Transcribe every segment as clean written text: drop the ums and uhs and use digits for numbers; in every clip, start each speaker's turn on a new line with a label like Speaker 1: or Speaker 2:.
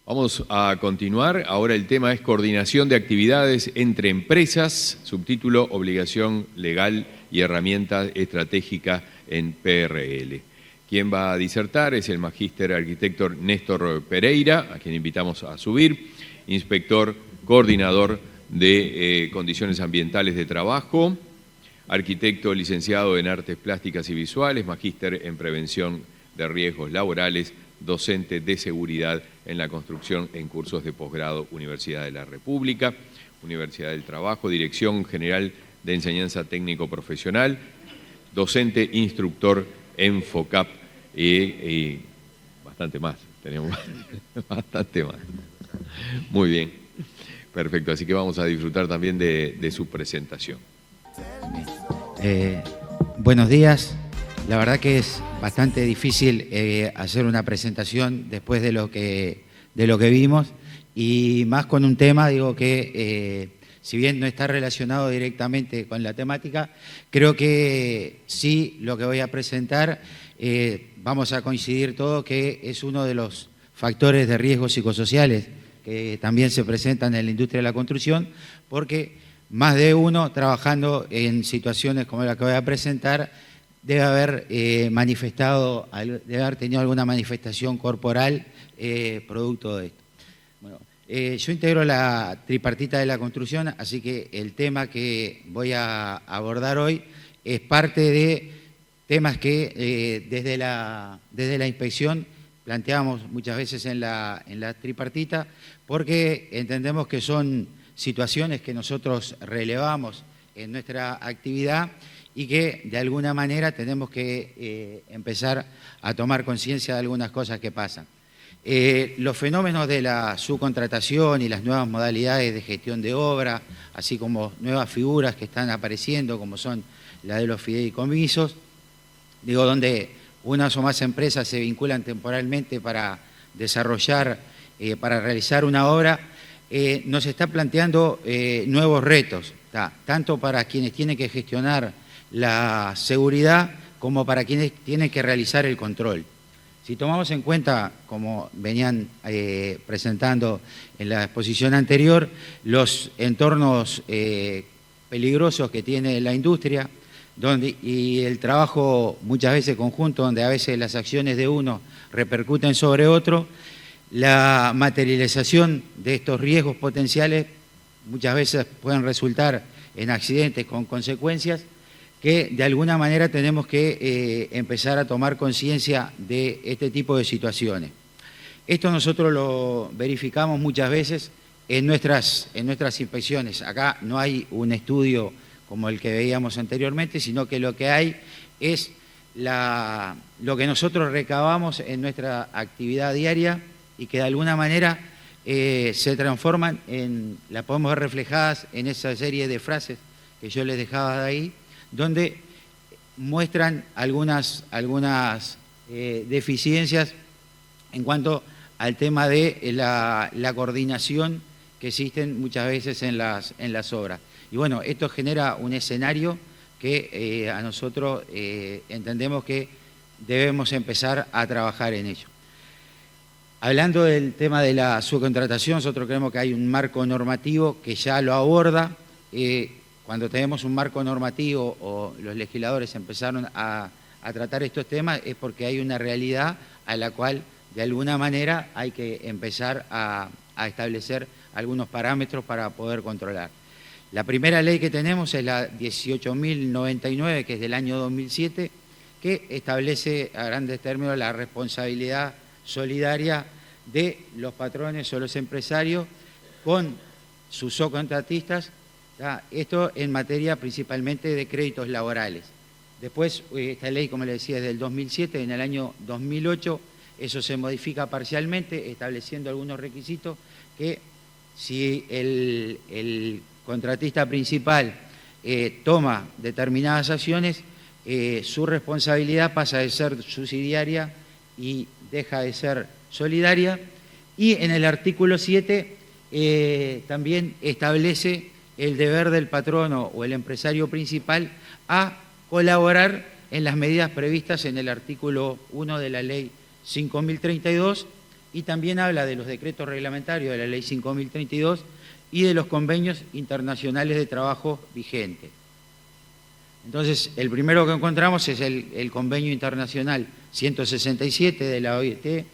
Speaker 1: Vamos a continuar. Ahora el tema es coordinación de actividades entre empresas, subtítulo obligación legal y herramienta estratégica en PRL. Quien va a disertar es el magíster arquitecto Néstor Pereira, a quien invitamos a subir, inspector coordinador de condiciones ambientales de trabajo, arquitecto licenciado en artes plásticas y visuales, magíster en prevención de riesgos laborales, docente de seguridad en la construcción en cursos de posgrado, Universidad de la República, Universidad del Trabajo, Dirección General de Enseñanza Técnico Profesional, docente instructor en FOCAP y bastante más, tenemos bastante más. Muy bien, perfecto, así que vamos a disfrutar también de su presentación.
Speaker 2: Buenos días. La verdad que es bastante difícil hacer una presentación después de lo que vimos, y más con un tema, digo, que si bien no está relacionado directamente con la temática, creo que sí lo que voy a presentar, vamos a coincidir todos que es uno de los factores de riesgo psicosociales que también se presentan en la industria de la construcción, porque más de uno trabajando en situaciones como la que voy a presentar debe haber debe haber tenido alguna manifestación corporal producto de esto. Bueno, yo integro la tripartita de la construcción, así que el tema que voy a abordar hoy es parte de temas que desde la inspección planteamos muchas veces en la tripartita, porque entendemos que son situaciones que nosotros relevamos en nuestra actividad y que de alguna manera tenemos que empezar a tomar conciencia de algunas cosas que pasan. Los fenómenos de la subcontratación y las nuevas modalidades de gestión de obra, así como nuevas figuras que están apareciendo, como son la de los fideicomisos, digo, donde unas o más empresas se vinculan temporalmente para desarrollar, para realizar una obra, nos está planteando nuevos retos, tanto para quienes tienen que gestionar la seguridad como para quienes tienen que realizar el control. Si tomamos en cuenta, como venían presentando en la exposición anterior, los entornos peligrosos que tiene la industria, y el trabajo muchas veces conjunto, donde a veces las acciones de uno repercuten sobre otro, la materialización de estos riesgos potenciales muchas veces pueden resultar en accidentes con consecuencias que de alguna manera tenemos que empezar a tomar conciencia de este tipo de situaciones. Esto nosotros lo verificamos muchas veces en nuestras inspecciones. Acá no hay un estudio como el que veíamos anteriormente, sino que lo que hay es lo que nosotros recabamos en nuestra actividad diaria y que de alguna manera se transforman las podemos ver reflejadas en esa serie de frases que yo les dejaba de ahí, donde muestran algunas deficiencias en cuanto al tema de la coordinación que existen muchas veces en las obras. Y bueno, esto genera un escenario que a nosotros entendemos que debemos empezar a trabajar en ello. Hablando del tema de la subcontratación, nosotros creemos que hay un marco normativo que ya lo aborda. Cuando tenemos un marco normativo o los legisladores empezaron a tratar estos temas es porque hay una realidad a la cual de alguna manera hay que empezar a establecer algunos parámetros para poder controlar. La primera ley que tenemos es la 18.099, que es del año 2007, que establece a grandes términos la responsabilidad solidaria de los patrones o los empresarios con sus subcontratistas. Esto en materia principalmente de créditos laborales. Después, esta ley, como les decía, es del 2007, en el año 2008 eso se modifica parcialmente, estableciendo algunos requisitos que si el contratista principal toma determinadas acciones, su responsabilidad pasa de ser subsidiaria y deja de ser solidaria. Y en el artículo 7 también establece el deber del patrono o el empresario principal a colaborar en las medidas previstas en el artículo 1 de la ley 5.032 y también habla de los decretos reglamentarios de la Ley 5.032 y de los convenios internacionales de trabajo vigentes. Entonces, el primero que encontramos es el Convenio Internacional 167 de la OIT,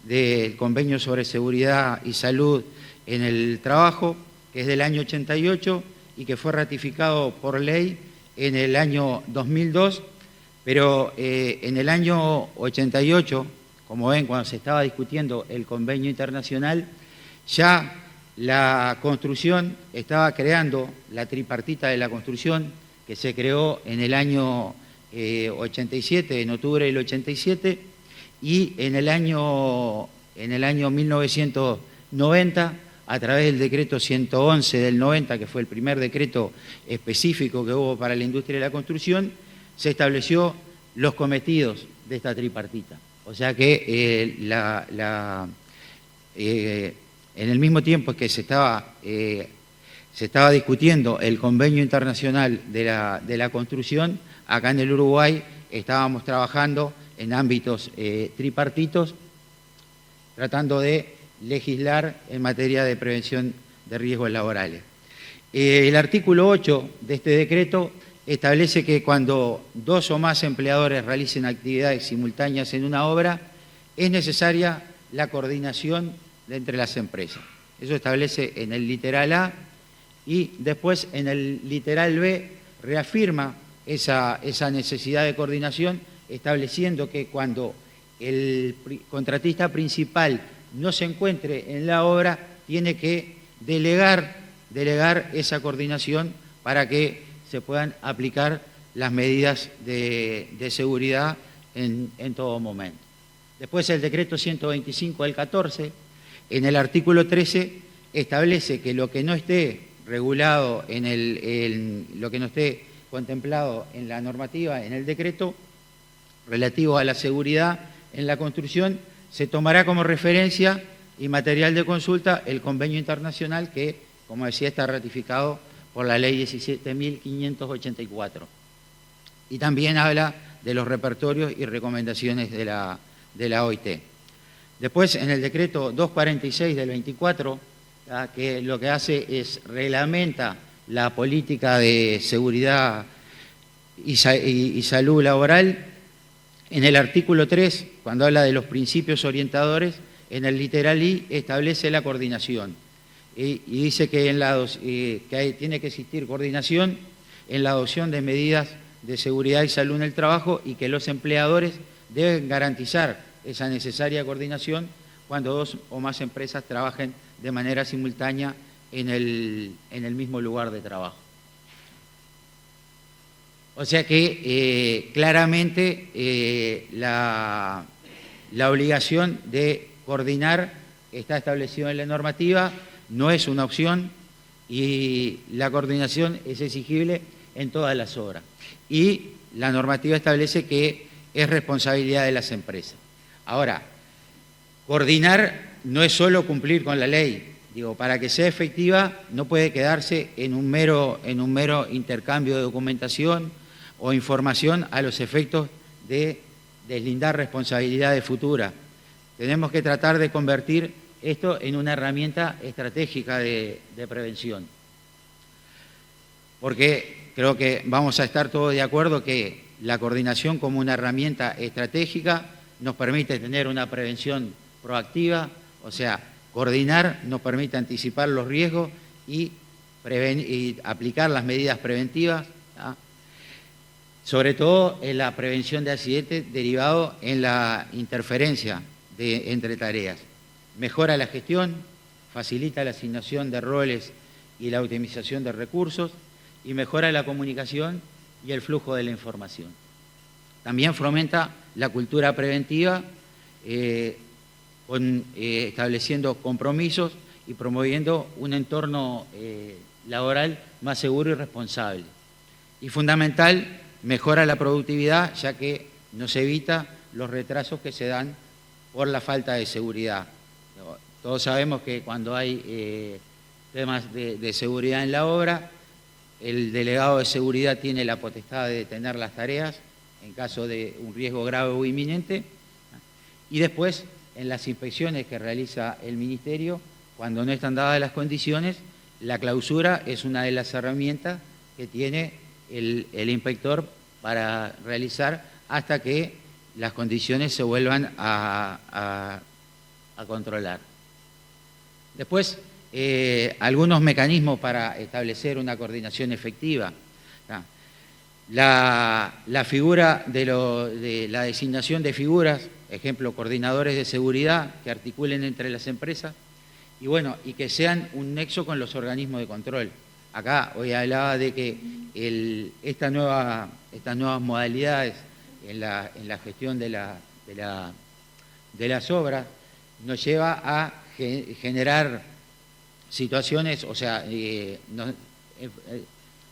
Speaker 2: del Convenio sobre Seguridad y Salud en el Trabajo, que es del año 88 y que fue ratificado por ley en el año 2002, pero en el año 88, como ven, cuando se estaba discutiendo el convenio internacional, ya la construcción estaba creando la tripartita de la construcción, que se creó en el año 87, en octubre del 87, y en el año 1990, a través del decreto 111 del 90, que fue el primer decreto específico que hubo para la industria de la construcción, se estableció los cometidos de esta tripartita. O sea que en el mismo tiempo que se estaba discutiendo el convenio internacional de la construcción, acá en el Uruguay estábamos trabajando en ámbitos tripartitos, tratando de legislar en materia de prevención de riesgos laborales. El artículo 8 de este decreto establece que cuando 2 o más empleadores realicen actividades simultáneas en una obra, es necesaria la coordinación entre las empresas. Eso establece en el literal A, y después en el literal B reafirma esa necesidad de coordinación, estableciendo que cuando el contratista principal no se encuentre en la obra, tiene que delegar esa coordinación para que se puedan aplicar las medidas de seguridad en todo momento. Después el decreto 125 del 14, en el artículo 13, establece que lo que no esté regulado lo que no esté contemplado en la normativa, en el decreto relativo a la seguridad en la construcción, se tomará como referencia y material de consulta el convenio internacional que, como decía, está ratificado por la ley 17.584. Y también habla de los repertorios y recomendaciones de la OIT. Después, en el decreto 246 del 24, que lo que hace es reglamenta la política de seguridad y salud laboral, en el artículo 3, cuando habla de los principios orientadores, en el literal I establece la coordinación y dice que, tiene que existir coordinación en la adopción de medidas de seguridad y salud en el trabajo y que los empleadores deben garantizar esa necesaria coordinación cuando 2 o más empresas trabajen de manera simultánea en el mismo lugar de trabajo. O sea que claramente la obligación de coordinar está establecida en la normativa, no es una opción y la coordinación es exigible en todas las obras. Y la normativa establece que es responsabilidad de las empresas. Ahora, coordinar no es solo cumplir con la ley. Digo, para que sea efectiva no puede quedarse en un mero intercambio de documentación o información a los efectos de deslindar responsabilidades futuras. Tenemos que tratar de convertir esto en una herramienta estratégica de prevención. Porque creo que vamos a estar todos de acuerdo que la coordinación como una herramienta estratégica nos permite tener una prevención proactiva, o sea, coordinar nos permite anticipar los riesgos y aplicar las medidas preventivas, ¿tá? Sobre todo en la prevención de accidentes derivado en la interferencia entre tareas. Mejora la gestión, facilita la asignación de roles y la optimización de recursos y mejora la comunicación y el flujo de la información. También fomenta la cultura preventiva, estableciendo compromisos y promoviendo un entorno laboral más seguro y responsable. Y fundamental, mejora la productividad, ya que nos evita los retrasos que se dan por la falta de seguridad. Todos sabemos que cuando hay temas de seguridad en la obra, el delegado de seguridad tiene la potestad de detener las tareas en caso de un riesgo grave o inminente, y después en las inspecciones que realiza el Ministerio, cuando no están dadas las condiciones, la clausura es una de las herramientas que tiene el inspector para realizar hasta que las condiciones se vuelvan a controlar. Después, algunos mecanismos para establecer una coordinación efectiva. La figura de la designación de figuras, ejemplo, coordinadores de seguridad que articulen entre las empresas y bueno, y que sean un nexo con los organismos de control. Acá hoy hablaba de que estas nuevas modalidades en la gestión de las obras nos lleva a generar situaciones, o sea,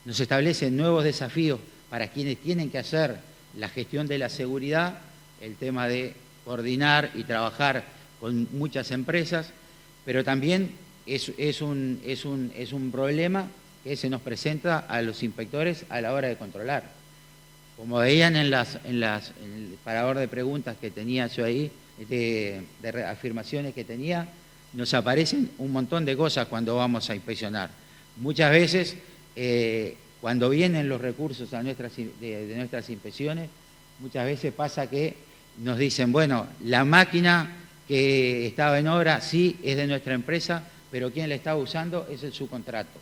Speaker 2: nos establecen nuevos desafíos para quienes tienen que hacer la gestión de la seguridad, el tema de coordinar y trabajar con muchas empresas, pero también es un problema que se nos presenta a los inspectores a la hora de controlar. Como veían en el parador de preguntas que tenía yo ahí, de afirmaciones que tenía, nos aparecen un montón de cosas cuando vamos a inspeccionar. Muchas veces, cuando vienen los recursos de nuestras inspecciones, muchas veces pasa que nos dicen, bueno, la máquina que estaba en obra sí es de nuestra empresa, pero quien la estaba usando es el subcontrato.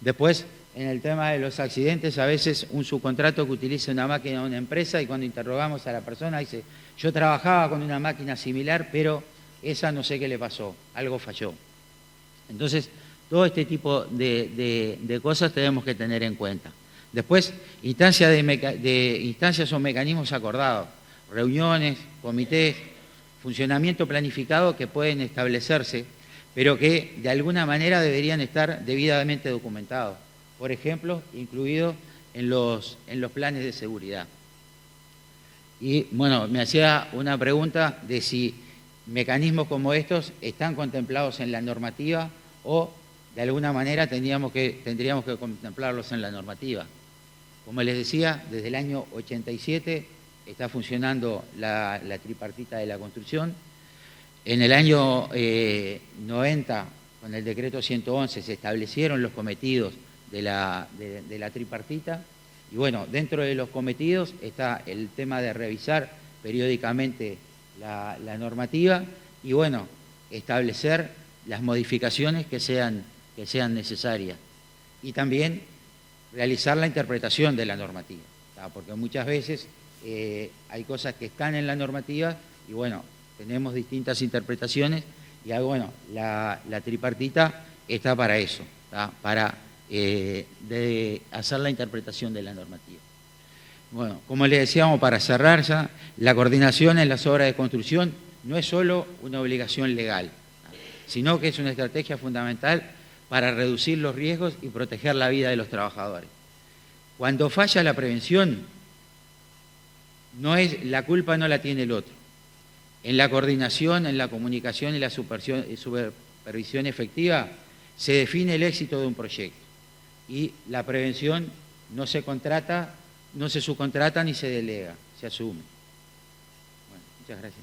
Speaker 2: Después, en el tema de los accidentes, a veces un subcontrato que utiliza una máquina de una empresa y cuando interrogamos a la persona dice, yo trabajaba con una máquina similar, pero esa no sé qué le pasó, algo falló. Entonces, todo este tipo de cosas tenemos que tener en cuenta. Después, instancias o mecanismos acordados, reuniones, comités, funcionamiento planificado que pueden establecerse, pero que de alguna manera deberían estar debidamente documentados. Por ejemplo, incluidos en los planes de seguridad. Y bueno, me hacía una pregunta de si mecanismos como estos están contemplados en la normativa o de alguna manera tendríamos que contemplarlos en la normativa. Como les decía, desde el año 87 está funcionando la tripartita de la construcción. En el año 90, con el decreto 111, se establecieron los cometidos de la tripartita. Y bueno, dentro de los cometidos está el tema de revisar periódicamente la normativa y bueno, establecer las modificaciones que sean necesarias. Y también realizar la interpretación de la normativa, porque muchas veces hay cosas que están en la normativa y bueno, tenemos distintas interpretaciones y bueno, la tripartita está para eso, para hacer la interpretación de la normativa. Bueno, como les decíamos, para cerrar ya, la coordinación en las obras de construcción no es solo una obligación legal, sino que es una estrategia fundamental para reducir los riesgos y proteger la vida de los trabajadores. Cuando falla la prevención, la culpa no la tiene el otro. En la coordinación, en la comunicación y la supervisión efectiva se define el éxito de un proyecto. Y la prevención no se contrata, no se subcontrata ni se delega, se asume. Bueno, muchas gracias.